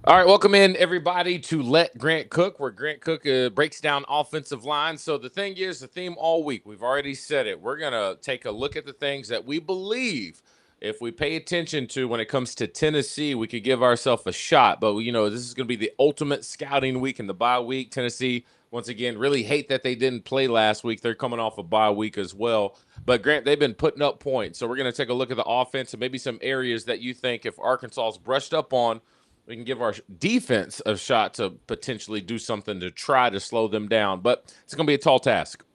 All right, welcome in everybody to Let Grant Cook, where Grant Cook breaks down offensive line. So the thing is, the theme all week, we've already said it. We're going to take a look at the things that we believe if we pay attention to when it comes to Tennessee, we could give ourselves a shot. But, this is going to be the ultimate scouting week and the bye week. Tennessee, once again, really hate that they didn't play last week. They're coming off a bye week as well. But, Grant, they've been putting up points. So we're going to take a look at the offense and maybe some areas that you think if Arkansas's brushed up on, we can give our defense a shot to potentially do something to try to slow them down. But it's going to be a tall task.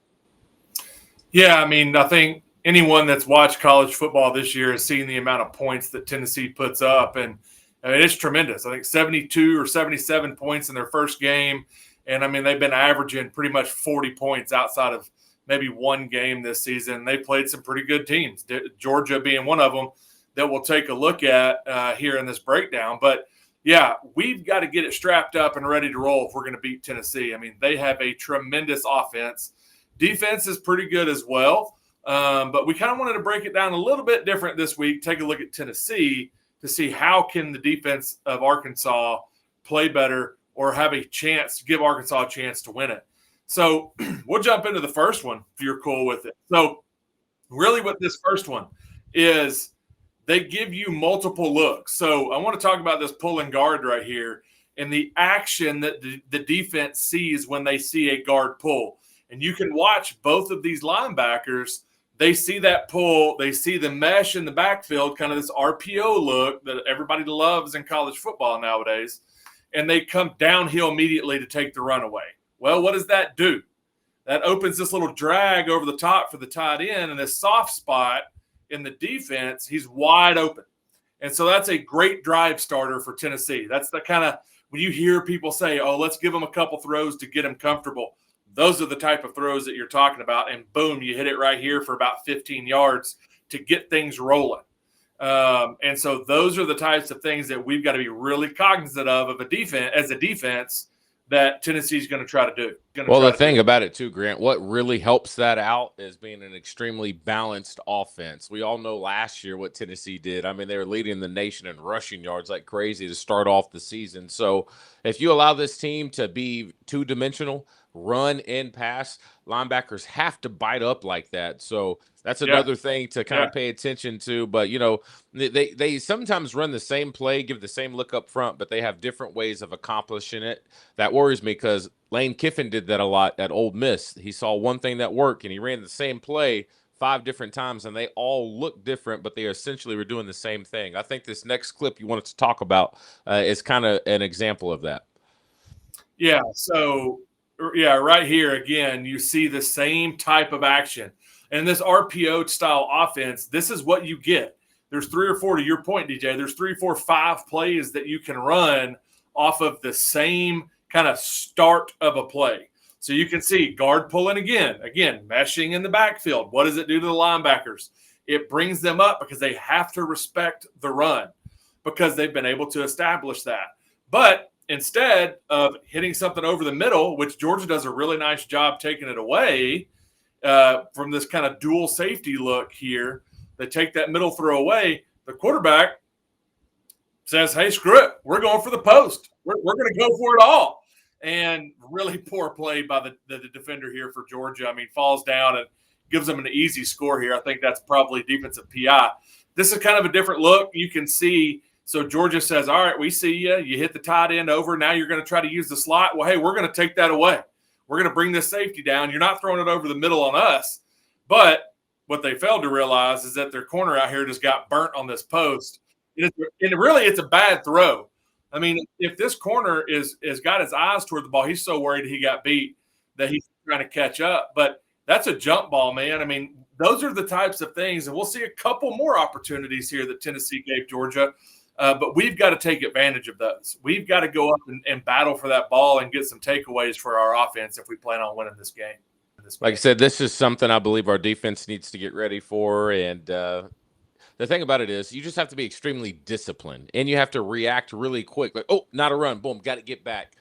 Yeah, I think anyone that's watched college football this year has seen the amount of points that Tennessee puts up, and it's tremendous. I think 72 or 77 points in their first game, and they've been averaging pretty much 40 points outside of maybe one game this season. They played some pretty good teams, Georgia being one of them that we'll take a look at here in this breakdown. But yeah, we've got to get it strapped up and ready to roll if we're going to beat Tennessee. They have a tremendous offense. Defense is pretty good as well, but we kind of wanted to break it down a little bit different this week, take a look at Tennessee to see how can the defense of Arkansas play better or have a chance to give Arkansas a chance to win it. So we'll jump into the first one if you're cool with it. So really what this first one is, they give you multiple looks. So I want to talk about this pulling guard right here and the action that the defense sees when they see a guard pull. And you can watch both of these linebackers. They see that pull. They see the mesh in the backfield, kind of this RPO look that everybody loves in college football nowadays. And they come downhill immediately to take the runaway. Well, what does that do? That opens this little drag over the top for the tight end, and this soft spot in the defense, he's wide open. And so that's a great drive starter for Tennessee. That's the kind of, when you hear people say, oh, let's give them a couple throws to get them comfortable, those are the type of throws that you're talking about. And boom, you hit it right here for about 15 yards to get things rolling. And so those are the types of things that we've got to be really cognizant of a defense, as a defense, that Tennessee's going to try to do. Well, the thing about it too, Grant, what really helps that out is being an extremely balanced offense. We all know last year what Tennessee did. They were leading the nation in rushing yards like crazy to start off the season. So if you allow this team to be two-dimensional, run and pass, linebackers have to bite up like that. So that's another thing to kind of pay attention to. But, they sometimes run the same play, give the same look up front, but they have different ways of accomplishing it. That worries me because Lane Kiffin did that a lot at Ole Miss. He saw one thing that worked, and he ran the same play 5 different times, and they all look different, but they essentially were doing the same thing. I think this next clip you wanted to talk about is kind of an example of that. Yeah, so right here again, you see the same type of action. And this RPO style offense, this is what you get. There's 3 or 4, to your point, DJ, there's 3, 4, 5 plays that you can run off of the same kind of start of a play. So you can see guard pulling again, meshing in the backfield. What does it do to the linebackers? It brings them up because they have to respect the run because they've been able to establish that. But instead of hitting something over the middle, which Georgia does a really nice job taking it away from this kind of dual safety look here, they take that middle throw away. The quarterback says, hey, screw it. We're going for the post. We're going to go for it all. And really poor play by the defender here for Georgia. Falls down and gives them an easy score here. I think that's probably defensive PI. This is kind of a different look. You can see, so Georgia says, all right, we see you. You hit the tight end over. Now you're going to try to use the slot. Well, hey, we're going to take that away. We're going to bring this safety down. You're not throwing it over the middle on us. But what they failed to realize is that their corner out here just got burnt on this post. And really, it's a bad throw. If this corner is got his eyes toward the ball, he's so worried he got beat that he's trying to catch up. But that's a jump ball, man. Those are the types of things, and we'll see a couple more opportunities here that Tennessee gave Georgia. But we've got to take advantage of those. We've got to go up and battle for that ball and get some takeaways for our offense if we plan on winning this game. Like I said, this is something I believe our defense needs to get ready for. And the thing about it is you just have to be extremely disciplined, and you have to react really quick. Like, oh, not a run. Boom, got to get back.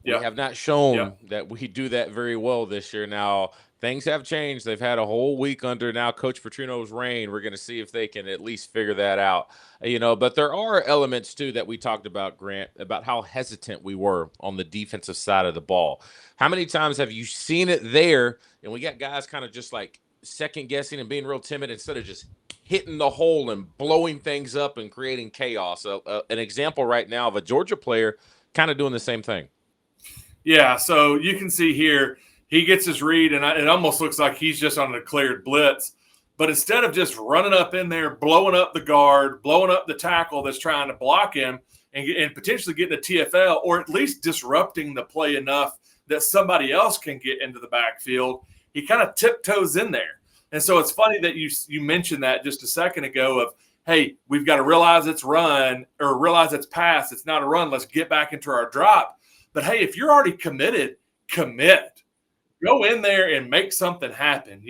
We have not shown that we do that very well this year. Now, things have changed. They've had a whole week under now Coach Petrino's reign. We're going to see if they can at least figure that out. But there are elements too that we talked about, Grant, about how hesitant we were on the defensive side of the ball. How many times have you seen it there? And we got guys kind of just like second guessing and being real timid instead of just hitting the hole and blowing things up and creating chaos. An example right now of a Georgia player kind of doing the same thing. Yeah, so you can see here, he gets his read, and it almost looks like he's just on a declared blitz. But instead of just running up in there, blowing up the guard, blowing up the tackle that's trying to block him, and potentially getting a TFL, or at least disrupting the play enough that somebody else can get into the backfield, he kind of tiptoes in there. And so it's funny that you mentioned that just a second ago of, hey, we've got to realize it's run or realize it's pass. It's not a run. Let's get back into our drop. But, hey, if you're already committed, commit. Go in there and make something happen.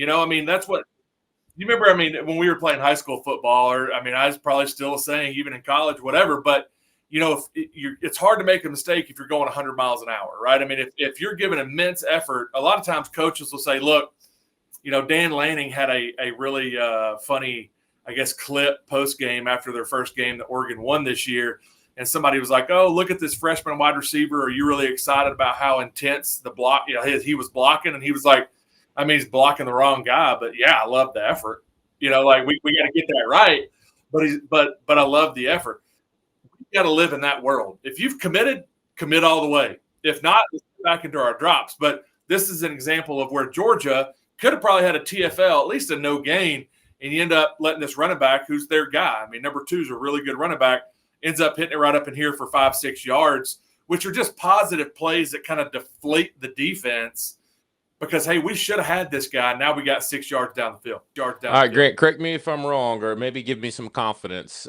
That's what – you remember, when we were playing high school football, or, I was probably still a saying even in college, whatever. But, it's hard to make a mistake if you're going 100 miles an hour, right? If you're giving immense effort, a lot of times coaches will say, look, Dan Lanning had a really funny, I guess, clip post-game after their first game that Oregon won this year. And somebody was like, oh, look at this freshman wide receiver. Are you really excited about how intense the block, he was blocking? And he was like, he's blocking the wrong guy. But, yeah, I love the effort. We got to get that right. But I love the effort. We got to live in that world. If you've committed, commit all the way. If not, let's get back into our drops. But this is an example of where Georgia could have probably had a TFL, at least a no gain, and you end up letting this running back, who's their guy. Number 2 is a really good running back, ends up hitting it right up in here for 5-6 yards, which are just positive plays that kind of deflate the defense because, hey, we should have had this guy. Now we got 6 yards down the field. All right, Grant, correct me if I'm wrong, or maybe give me some confidence.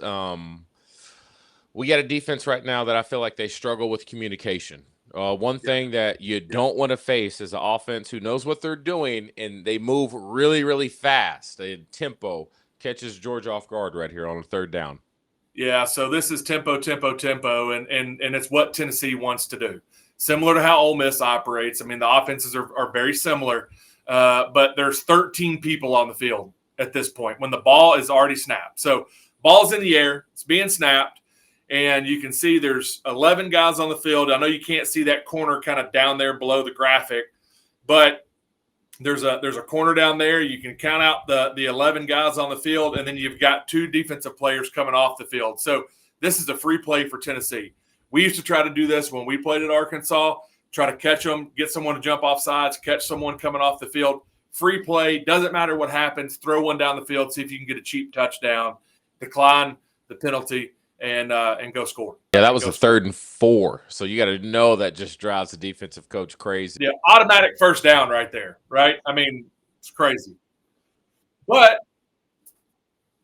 We got a defense right now that I feel like they struggle with communication. One thing that you don't want to face is an offense who knows what they're doing, and they move really, really fast. Tempo catches Georgia off guard right here on a third down. Yeah, so this is tempo, and it's what Tennessee wants to do. Similar to how Ole Miss operates. The offenses are very similar, but there's 13 people on the field at this point when the ball is already snapped. So ball's in the air, it's being snapped, and you can see there's 11 guys on the field. I know you can't see that corner kind of down there below the graphic, but there's a corner down there. You can count out the 11 guys on the field, and then you've got 2 defensive players coming off the field. So this is a free play for Tennessee. We used to try to do this when we played at Arkansas, try to catch them, get someone to jump off sides, catch someone coming off the field. Free play, doesn't matter what happens, throw one down the field, see if you can get a cheap touchdown, decline the penalty, and go score. Yeah, that was a 3rd and 4. So you got to know that just drives the defensive coach crazy. Yeah, automatic first down right there, right? It's crazy. But,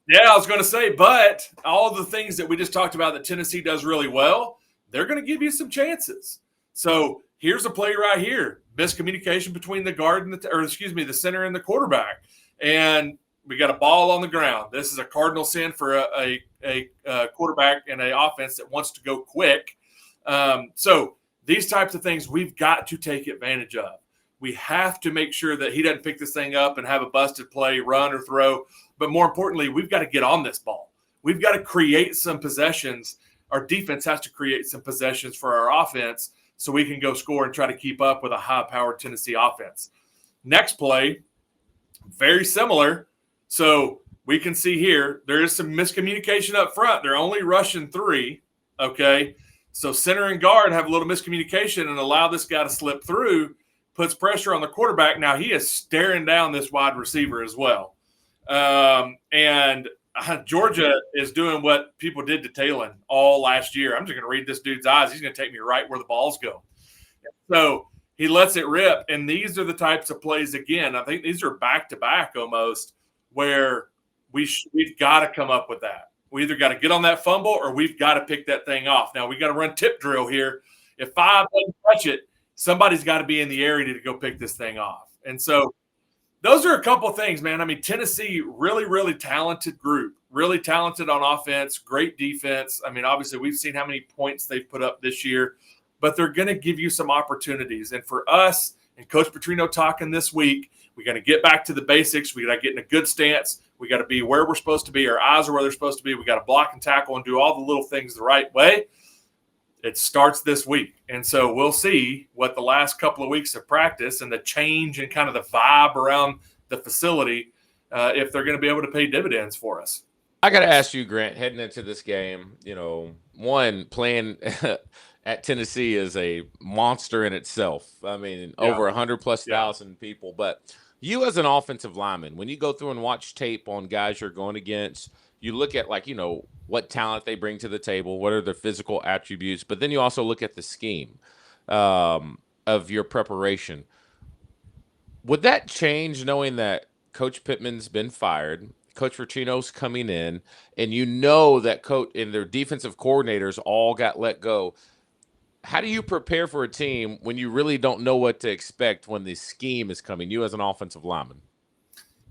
yeah, I was going to say, but all the things that we just talked about that Tennessee does really well, they're going to give you some chances. So here's a play right here. Miscommunication between the guard and the center and the quarterback. And we got a ball on the ground. This is a cardinal sin for a quarterback and an offense that wants to go quick. So these types of things we've got to take advantage of. We have to make sure that he doesn't pick this thing up and have a busted play, run or throw. But more importantly, we've got to get on this ball. We've got to create some possessions. Our defense has to create some possessions for our offense so we can go score and try to keep up with a high-powered Tennessee offense. Next play, very similar. So we can see here, there is some miscommunication up front. They're only rushing 3, okay? So center and guard have a little miscommunication and allow this guy to slip through, puts pressure on the quarterback. Now he is staring down this wide receiver as well. And Georgia is doing what people did to Talon all last year. I'm just going to read this dude's eyes. He's going to take me right where the balls go. So he lets it rip. And these are the types of plays, again, I think these are back-to-back almost, where we've got to come up with that. We either got to get on that fumble or we've got to pick that thing off. Now, we got to run tip drill here. If 5 doesn't touch it, somebody's got to be in the area to go pick this thing off. And so those are a couple of things, man. Tennessee, really, really talented group, really talented on offense, great defense. Obviously, we've seen how many points they've put up this year, but they're going to give you some opportunities. And for us and Coach Petrino talking this week, We got to get back to the basics. We got to get in a good stance. We got to be where we're supposed to be. Our eyes are where they're supposed to be. We got to block and tackle and do all the little things the right way. It starts this week. And so we'll see what the last couple of weeks of practice and the change and kind of the vibe around the facility, if they're going to be able to pay dividends for us. I got to ask you, Grant, heading into this game, one, playing at Tennessee is a monster in itself. I mean, over 100+ thousand people. But you as an offensive lineman, when you go through and watch tape on guys you're going against, you look at what talent they bring to the table, what are their physical attributes, but then you also look at the scheme of your preparation. Would that change knowing that Coach Pittman's been fired, Coach Ricino's coming in, and that coach and their defensive coordinators all got let go? How do you prepare for a team when you really don't know what to expect when the scheme is coming, you as an offensive lineman?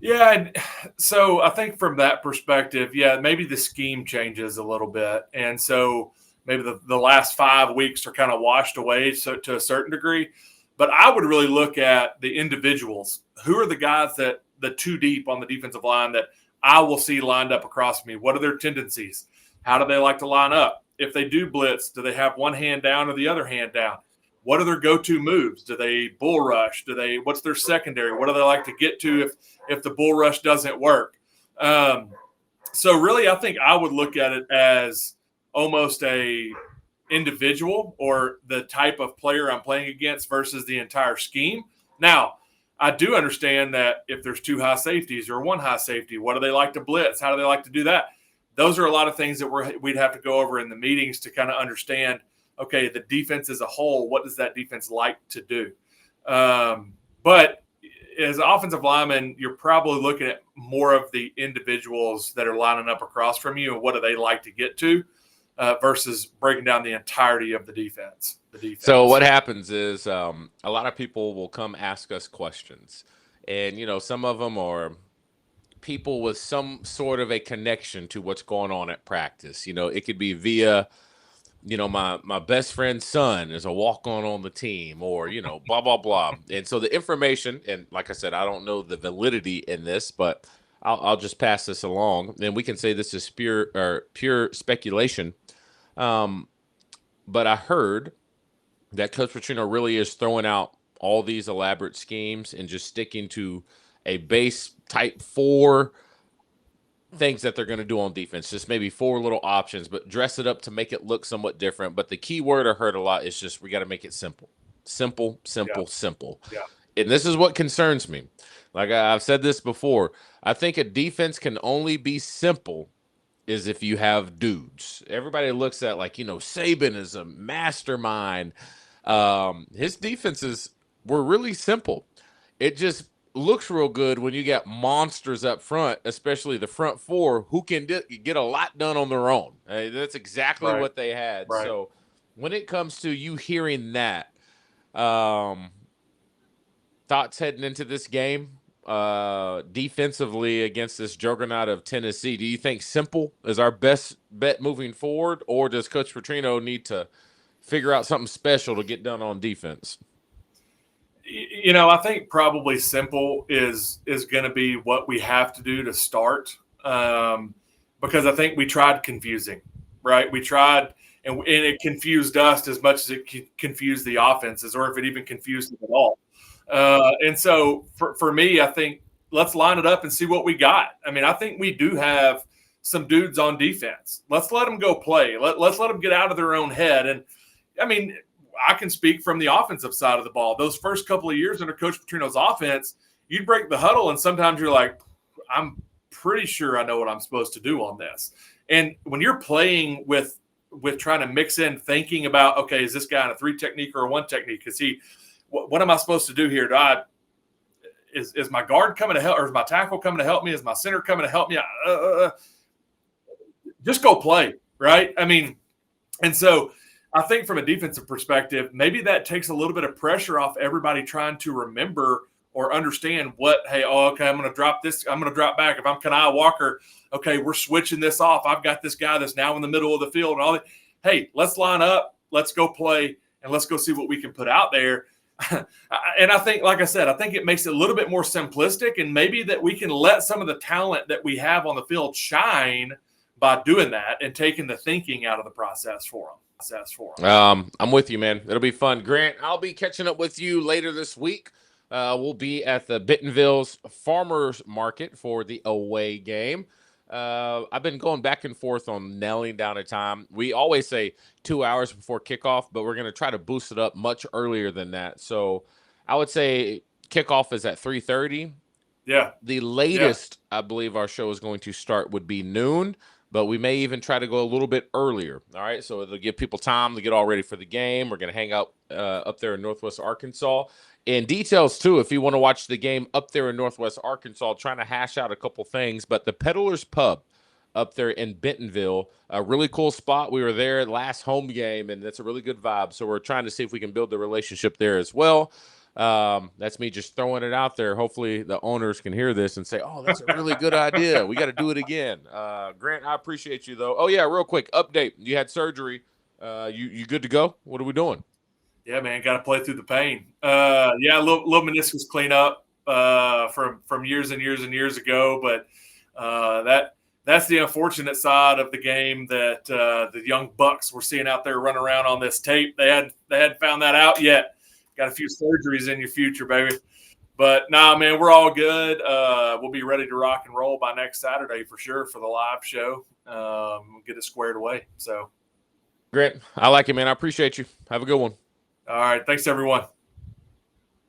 Yeah, so I think from that perspective, maybe the scheme changes a little bit. And so maybe the last 5 weeks are kind of washed away to a certain degree. But I would really look at the individuals. Who are the guys that the two deep on the defensive line that I will see lined up across me? What are their tendencies? How do they like to line up? If they do blitz, do they have one hand down or the other hand down? What are their go-to moves? Do they bull rush? What's their secondary? What do they like to get to if the bull rush doesn't work? So really, I think I would look at it as almost a individual or the type of player I'm playing against versus the entire scheme. Now, I do understand that if there's two high safeties or one high safety, what do they like to blitz? How do they like to do that? Those are a lot of things that we'd have to go over in the meetings to kind of understand, okay, the defense as a whole, what does that defense like to do? But as an offensive lineman, you're probably looking at more of the individuals that are lining up across from you and what do they like to get to versus breaking down the entirety of the defense. So what happens is a lot of people will come ask us questions. And, some of them are people with some sort of a connection to what's going on at practice. It could be via – my best friend's son is a walk-on on the team or, blah, blah, blah. And so the information, and like I said, I don't know the validity in this, but I'll just pass this along. And we can say this is pure speculation. But I heard that Coach Petrino really is throwing out all these elaborate schemes and just sticking to a base type 4 things that they're going to do on defense, just maybe 4 little options, but dress it up to make it look somewhat different. But the key word I heard a lot is just we got to make it simple. Simple. Yeah. And this is what concerns me. Like I've said this before, I think a defense can only be simple is if you have dudes. Everybody looks at Saban is a mastermind. His defenses were really simple. It just looks real good when you got monsters up front, especially the front 4, who can get a lot done on their own. That's exactly what they had. Right. So when it comes to you hearing that, thoughts heading into this game defensively against this juggernaut of Tennessee, do you think simple is our best bet moving forward, or does Coach Petrino need to figure out something special to get done on defense? I think probably simple is going to be what we have to do to start because I think we tried confusing, right? We tried and it confused us as much as it confused the offenses or if it even confused them at all. And so for me, I think let's line it up and see what we got. I mean, I think we do have some dudes on defense. Let's let them go play. Let's let them get out of their own head. And, I mean – I can speak from the offensive side of the ball. Those first couple of years under Coach Petrino's offense, you'd break the huddle, and sometimes you're like, I'm pretty sure I know what I'm supposed to do on this. And when you're playing with trying to mix in thinking about, okay, is this guy in a 3 technique or a 1 technique? What am I supposed to do here? Is my guard coming to help, or is my tackle coming to help me? Is my center coming to help me? Just go play, right? I mean, and so – I think from a defensive perspective, maybe that takes a little bit of pressure off everybody trying to remember or understand okay, I'm going to drop this. I'm going to drop back. If I'm Kanai Walker, okay, we're switching this off. I've got this guy that's now in the middle of the field and all that. Hey, let's line up. Let's go play, and let's go see what we can put out there. and I think, like I said, I think it makes it a little bit more simplistic, and maybe that we can let some of the talent that we have on the field shine by doing that and taking the thinking out of the process for them. I'm with you, man. It'll be fun. Grant, I'll be catching up with you later this week. We'll be at the Bentonville's Farmers Market for the away game. I've been going back and forth on nailing down a time. We always say 2 hours before kickoff, but we're going to try to boost it up much earlier than that. So I would say kickoff is at 3:30. Yeah. The latest, I believe, our show is going to start would be noon, but we may even try to go a little bit earlier. All right, so it'll give people time to get all ready for the game. We're going to hang out up there in Northwest Arkansas. In details, too, if you want to watch the game up there in Northwest Arkansas, trying to hash out a couple things, but the Peddlers Pub up there in Bentonville, a really cool spot. We were there last home game, and that's a really good vibe. So we're trying to see if we can build the relationship there as well. That's me just throwing it out there. Hopefully the owners can hear this and say, oh, that's a really good idea. We got to do it again. Grant, I appreciate you though. Oh yeah, real quick update. You had surgery. You good to go? What are we doing? Yeah, man, got to play through the pain. Yeah, little meniscus cleanup from years and years and years ago, but that's the unfortunate side of the game that the young bucks we're seeing out there running around on this tape. They hadn't found that out yet. Got a few surgeries in your future, baby. But nah, man, we're all good. We'll be ready to rock and roll by next Saturday for sure for the live show. We'll get it squared away. So, Grant, I like it, man. I appreciate you. Have a good one. All right. Thanks, everyone.